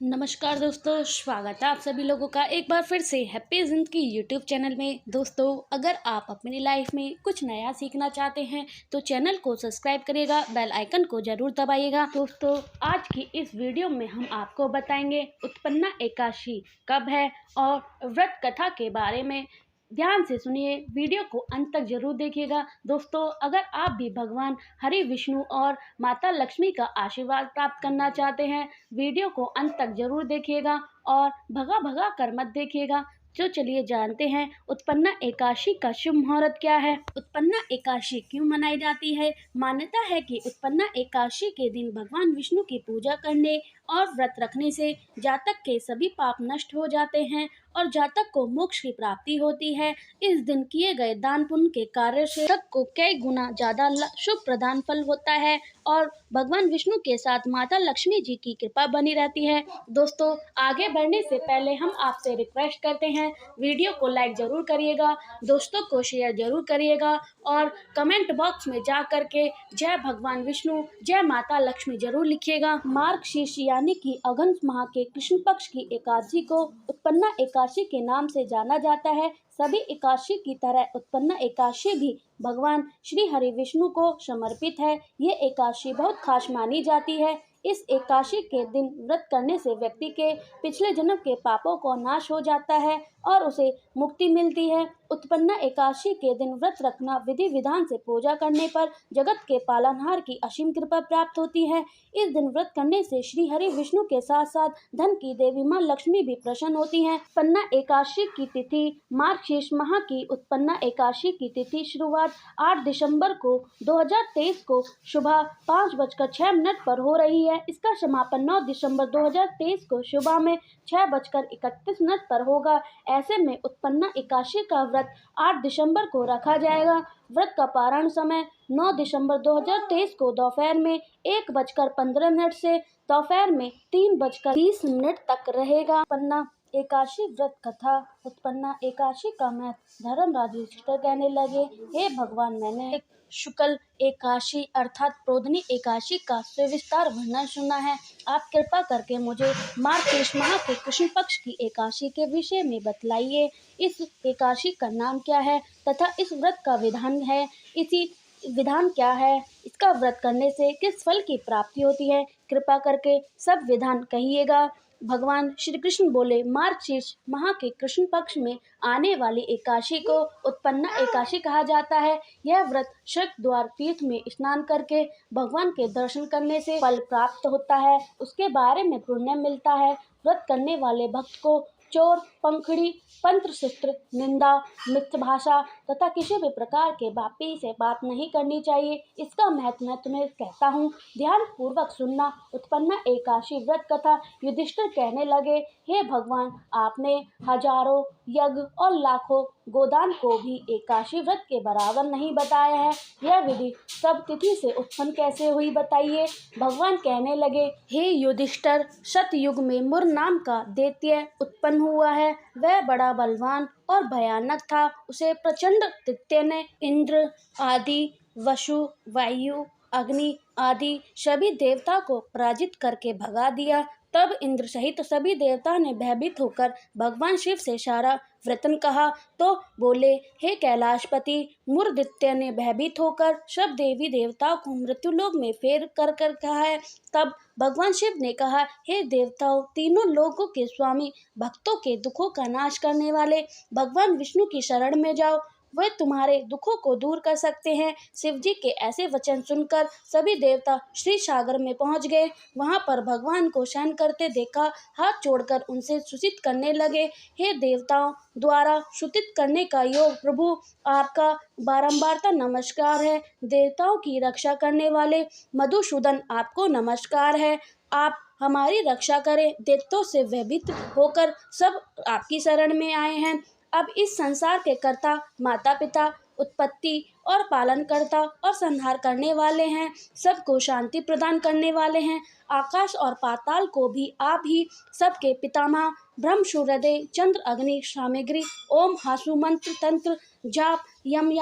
नमस्कार दोस्तों, स्वागत है आप सभी लोगों का एक बार फिर से हैप्पी ज़िंदगी यूट्यूब चैनल में। दोस्तों, अगर आप अपनी लाइफ में कुछ नया सीखना चाहते हैं तो चैनल को सब्सक्राइब करिएगा, बेल आइकन को ज़रूर दबाइएगा। दोस्तों, आज की इस वीडियो में हम आपको बताएंगे उत्पन्ना एकादशी कब है और व्रत कथा के बारे में। ध्यान से सुनिए, वीडियो को अंत तक जरूर देखिएगा। दोस्तों, अगर आप भी भगवान हरि विष्णु और माता लक्ष्मी का आशीर्वाद प्राप्त करना चाहते हैं, वीडियो को अंत तक जरूर देखिएगा और भगा भगा कर मत देखिएगा। तो चलिए जानते हैं उत्पन्ना एकादशी का शुभ मुहूर्त क्या है। उत्पन्ना एकादशी क्यों मनाई जाती है। मान्यता है कि उत्पन्ना एकादशी के दिन भगवान विष्णु की पूजा करने और व्रत रखने से जातक के सभी पाप नष्ट हो जाते हैं और जातक को मोक्ष की प्राप्ति होती है। इस दिन किए गए दान पुण्य के कार्य से जातक को कई गुना ज्यादा शुभ प्रदान फल होता है और भगवान विष्णु के साथ माता लक्ष्मी जी की कृपा बनी रहती है। दोस्तों, आगे बढ़ने से पहले हम आपसे रिक्वेस्ट करते हैं, वीडियो को लाइक जरूर करिएगा, दोस्तों को शेयर जरूर करिएगा और कमेंट बॉक्स में जा करके जय भगवान विष्णु, जय माता लक्ष्मी जरूर लिखिएगा। मार्गशीर्ष यानी कि अगहन माह के कृष्ण पक्ष की एकादशी को उत्पन्ना एकादशी के नाम से जाना जाता है। सभी एकादशी की तरह उत्पन्ना एकादशी भी भगवान श्री हरि विष्णु को समर्पित है। ये एकादशी बहुत खास मानी जाती है। इस एकादशी के दिन व्रत करने से व्यक्ति के पिछले जन्म के पापों को नाश हो जाता है और उसे मुक्ति मिलती है। उत्पन्ना एकादशी के दिन व्रत रखना, विधि विधान से पूजा करने पर जगत के पालनहार की असीम कृपा प्राप्त होती है। इस दिन व्रत करने से श्री हरि विष्णु के साथ साथ धन की देवी मां लक्ष्मी भी प्रसन्न होती हैं। उत्पन्ना एकादशी की तिथि मार्गशीर्ष माह की उत्पन्ना एकादशी की तिथि शुरुआत 8 दिसंबर को 2023 को सुबह 5:06 पर हो रही है। इसका समापन 9 दिसंबर 2023 को सुबह में 6:31 पर होगा। ऐसे में उत्पन्ना एकादशी का व्रत 8 दिसंबर को रखा जाएगा। व्रत का पारण समय 9 दिसंबर 2023 को दोपहर में 1:15 से दोपहर में 3:20 तक रहेगा। उत्पन्ना एकादशी व्रत कथा। उत्पन्ना एकादशी का महत्व। धर्मराज युधिष्ठिर कहने लगे, हे भगवान, मैंने शुक्ल एकादशी अर्थात प्रोधनी एकादशी का सविस्तार वर्णन सुना है। आप कृपा करके मुझे मार्गशीर्ष माह के कृष्ण पक्ष की एकादशी के विषय में बतलाइए। इस एकादशी का नाम क्या है तथा इस व्रत का विधान क्या है। इसका व्रत करने से किस फल की प्राप्ति होती है। कृपा करके सब विधान कहिएगा। भगवान श्री कृष्ण बोले, मार्गशीर्ष माह के कृष्ण पक्ष में आने वाली एकादशी को उत्पन्ना एकादशी कहा जाता है। यह व्रत स्वर्ग द्वार तीर्थ में स्नान करके भगवान के दर्शन करने से फल प्राप्त होता है। उसके बारे में पुण्य मिलता है। व्रत करने वाले भक्त को चोर, पंखड़ी, पंत्र शिष्ट, निंदा, मिथ्या भाषा तथा किसी भी प्रकार के पापी से बात नहीं करनी चाहिए। इसका महत्व मैं तुम्हें कहता हूँ, ध्यान पूर्वक सुनना। उत्पन्ना एकादशी व्रत कथा। युधिष्ठिर कहने लगे, हे भगवान, आपने हजारों यज्ञ और लाखों गोदान को भी एकादशी व्रत के बराबर नहीं बताया है। यह विधि सब तिथि से उत्पन्न कैसे हुई, बताइए। भगवान कहने लगे, हे युधिष्ठिर, सतयुग में मुर नाम का दैत्य उत्पन्न हुआ है। वह बड़ा बलवान और भयानक था। उसे प्रचंड दैत्य ने इंद्र आदि, वसु, वायु, अग्नि आदि सभी देवता को पराजित करके भगा दिया। तब इंद्र सहित सभी देवता ने भयभीत होकर भगवान शिव से सारा वृतन कहा तो बोले, हे कैलाशपति, मुरदित्य ने भयभीत होकर सब देवी देवताओं को मृत्युलोक में फेर कर कहा है। तब भगवान शिव ने कहा, हे देवताओं, तीनों लोकों के स्वामी, भक्तों के दुखों का नाश करने वाले भगवान विष्णु की शरण में जाओ, वे तुम्हारे दुखों को दूर कर सकते हैं। शिव जी के ऐसे वचन सुनकर सभी देवता श्री सागर में पहुंच गए। वहां पर भगवान को शयन करते देखा, हाथ जोड़कर उनसे स्तुति करने लगे, हे देवताओं द्वारा स्तुति करने का योग प्रभु, आपका बारंबारता नमस्कार है। देवताओं की रक्षा करने वाले मधुसूदन, आपको नमस्कार है। आप हमारी रक्षा करें। दैत्यों से भयभीत होकर सब आपकी शरण में आए हैं। अब इस संसार के कर्ता, माता पिता, उत्पत्ति और पालनकर्ता और संहार करने वाले हैं। सबको शांति प्रदान करने वाले हैं। आकाश और पाताल को भी आप ही सबके पितामह, ब्रह्म, सूर्योदय, चंद्र, अग्नि, सामग्री, ओम, हासु मंत्र, तंत्र, जाप, यम,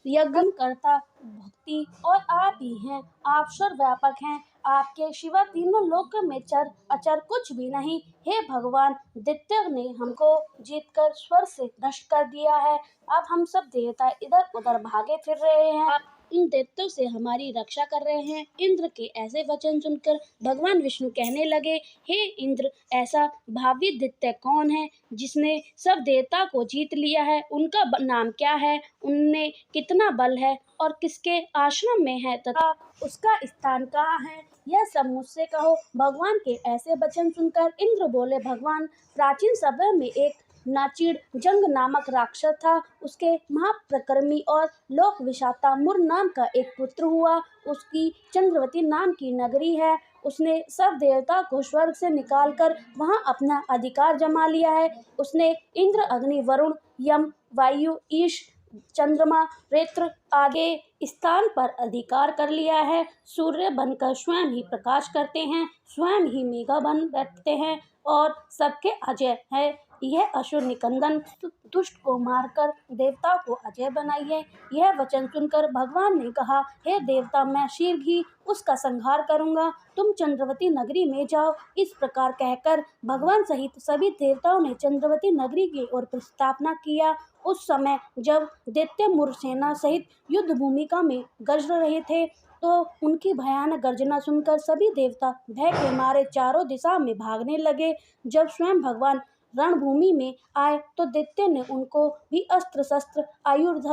यज्ञ करता, भक्ति और आप ही हैं। आप सर्वव्यापक हैं। आपके सिवा तीनों लोक में चर अचर कुछ भी नहीं। हे भगवान, दैत्य ने हमको जीतकर स्वर्ग से नष्ट कर दिया है। अब हम सब देवता इधर उधर भागे फिर रहे हैं। आप इन दैत्यों से हमारी रक्षा कर रहे हैं। इंद्र के ऐसे वचन सुनकर भगवान विष्णु कहने लगे, हे इंद्र, ऐसा भावी दैत्य कौन है जिसने सब देवता को जीत लिया है? उनका नाम क्या है? उनमें कितना बल है और किसके आश्रम में है तथा उसका स्थान कहाँ है? यह सब मुझसे कहो। भगवान के ऐसे वचन सुनकर इंद्र बोले, भगवान, प्राचीन समय में एक नाचिड़ जंग नामक राक्षस था। उसके महाप्रकर्मी और लोक विशाता मुर नाम का एक पुत्र हुआ। उसकी चंद्रवती नाम की नगरी है। उसने सब देवता को स्वर्ग से निकालकर वहां अपना अधिकार जमा लिया है। उसने इंद्र, अग्नि, वरुण, यम, वायु, ईश, चंद्रमा, रेत्र आदि स्थान पर अधिकार कर लिया है। सूर्य बनकर स्वयं ही प्रकाश करते हैं, स्वयं ही मेघा बन बैठते हैं और सबके अजय है। यह असुर निकंदन दुष्ट को मारकर देवता को अजय बनाई है। यह वचन सुनकर भगवान ने कहा, हे देवता, मैं शीघ्र ही उसका संहार करूंगा। तुम चंद्रवती नगरी में जाओ। इस प्रकार कहकर भगवान सहित सभी देवताओं ने चंद्रवती नगरी की ओर प्रस्थापना किया। उस समय जब दैत्य मुर सेना सहित युद्ध भूमिका में गरज रहे थे, तो उनकी भयानक गर्जना सुनकर सभी देवता भय के मारे चारों दिशा में भागने लगे। जब स्वयं भगवान रणभूमि में आए तो दैत्य ने उनको भी अस्त्र शस्त्र आयुध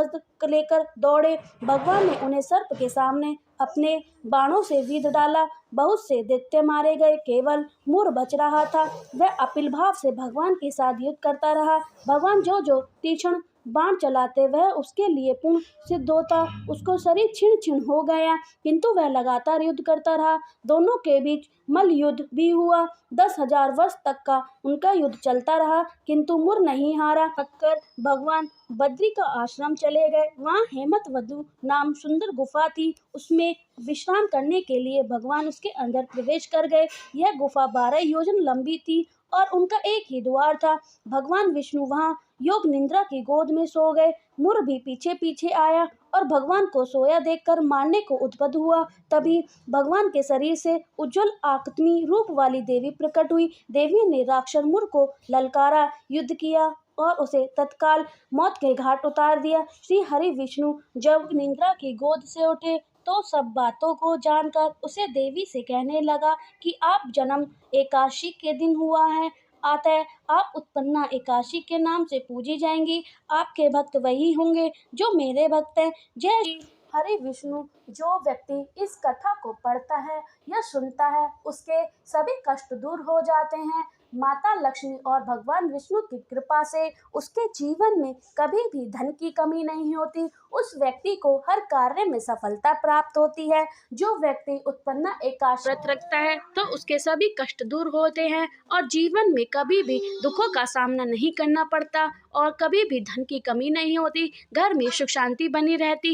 लेकर दौड़े। भगवान ने उन्हें सर्प के सामने अपने बाणों से विंध डाला। बहुत से दैत्य मारे गए, केवल मुर बच रहा था। वह अपिल भाव से भगवान के साथ युद्ध करता रहा। भगवान जो जो तीक्ष्ण बाण चलाते वह उसके लिए पूर्ण सिद्ध होता। उसको शरीर छिन्न छिन्न हो गया, किंतु वह लगातार युद्ध करता रहा। दोनों के बीच मल्ल युद्ध भी हुआ। 10,000 वर्ष तक का उनका युद्ध चलता रहा, किंतु मुर नहीं हारा। थककर भगवान बद्री का आश्रम चले गए। वहाँ हेमंत वधु नाम सुंदर गुफा थी। उसमें विश्राम करने के लिए भगवान उसके अंदर प्रवेश कर गए। यह गुफा 12 योजन लंबी थी और उनका एक ही द्वार था। भगवान विष्णु वहाँ योग निद्रा की गोद में सो गए। मुर भी पीछे पीछे आया और भगवान को सोया देखकर मारने को उद्यत हुआ। तभी भगवान के शरीर से उज्जवल आकृति रूप वाली देवी प्रकट हुई। देवी ने राक्षस मुर को ललकारा, युद्ध किया और उसे तत्काल मौत के घाट उतार दिया। श्री हरि विष्णु जब निद्रा की गोद से उठे तो सब बातों को जानकर उसे देवी से कहने लगा कि आप जन्म एकादशी के दिन हुआ है, अतः आप उत्पन्ना एकादशी के नाम से पूजी जाएंगी। आपके भक्त वही होंगे जो मेरे भक्त हैं। जय श्री हरि विष्णु। जो व्यक्ति इस कथा को पढ़ता है या सुनता है, उसके सभी कष्ट दूर हो जाते हैं। माता लक्ष्मी और भगवान विष्णु की कृपा से उसके जीवन में कभी भी धन की कमी नहीं होती। उस व्यक्ति को हर कार्य में सफलता प्राप्त होती है। जो व्यक्ति उत्पन्ना एकादशी व्रत रखता है तो उसके सभी कष्ट दूर होते हैं और जीवन में कभी भी दुखों का सामना नहीं करना पड़ता और कभी भी धन की कमी नहीं होती। घर में सुख शांति बनी रहती है।